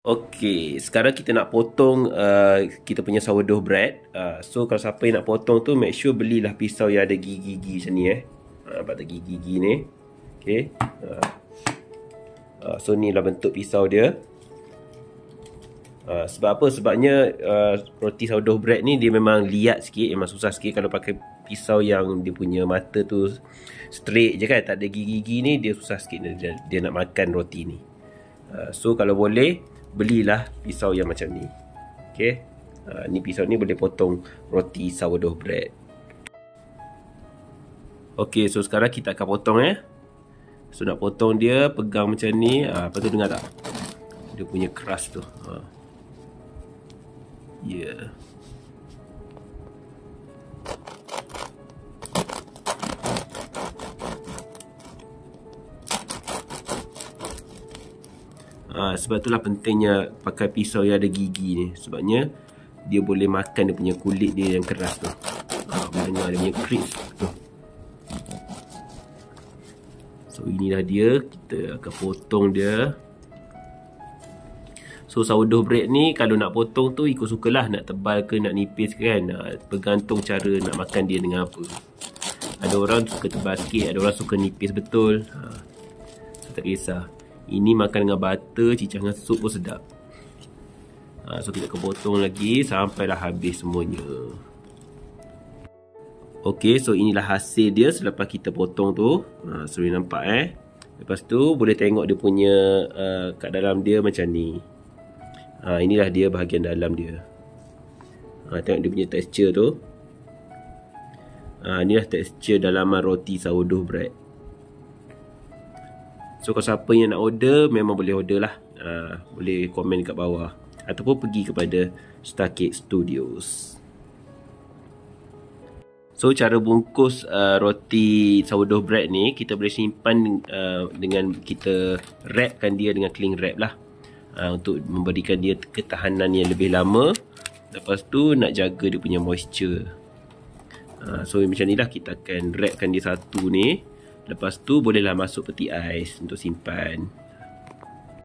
Okey, sekarang kita nak potong kita punya sourdough bread. So kalau siapa yang nak potong tu, make sure belilah pisau yang ada gigi-gigi macam ni nampak tak gigi-gigi ni. Okey. So ni lah bentuk pisau dia. Sebab apa? Sebabnya roti sourdough bread ni dia memang liat sikit, memang susah sikit kalau pakai pisau yang dia punya mata tu straight je kan, tak ada gigi-gigi ni, dia susah sikit dia nak makan roti ni. So kalau boleh belilah pisau yang macam ni. Okey. Ni pisau ni boleh potong roti sourdough bread. Okey, so sekarang kita akan potong So nak potong dia, pegang macam ni. Lepas tu dengar tak? Dia punya crust tu. Yeah. Sebab itulah pentingnya pakai pisau yang ada gigi ni. Sebabnya dia boleh makan dia punya kulit dia yang keras tu. Boleh dengar dia punya crisp tu. So inilah dia. Kita akan potong dia. So sourdough bread ni kalau nak potong tu ikut sukalah, nak tebal ke nak nipis ke kan. Bergantung cara nak makan dia dengan apa. Ada orang suka tebal sikit, ada orang suka nipis betul. So tak kisah. Ini makan dengan butter, cicah dengan sup pun sedap. So kita akan potong lagi sampailah habis semuanya. Okey, so inilah hasil dia selepas kita potong tu. So boleh nampak Lepas tu boleh tengok dia punya kat dalam dia macam ni. Inilah dia bahagian dalam dia. Tengok dia punya tekstur tu. Inilah tekstur dalaman roti sourdough bread. So kalau siapa yang nak order, memang boleh order lah. Boleh komen kat bawah. Ataupun pergi kepada Starcade Studios. So cara bungkus roti sourdough bread ni, kita boleh simpan dengan kita wrapkan dia dengan cling wrap lah. Untuk memberikan dia ketahanan yang lebih lama. Lepas tu nak jaga dia punya moisture. So macam ni lah kita akan wrapkan dia satu ni. Lepas tu bolehlah masuk peti ais untuk simpan.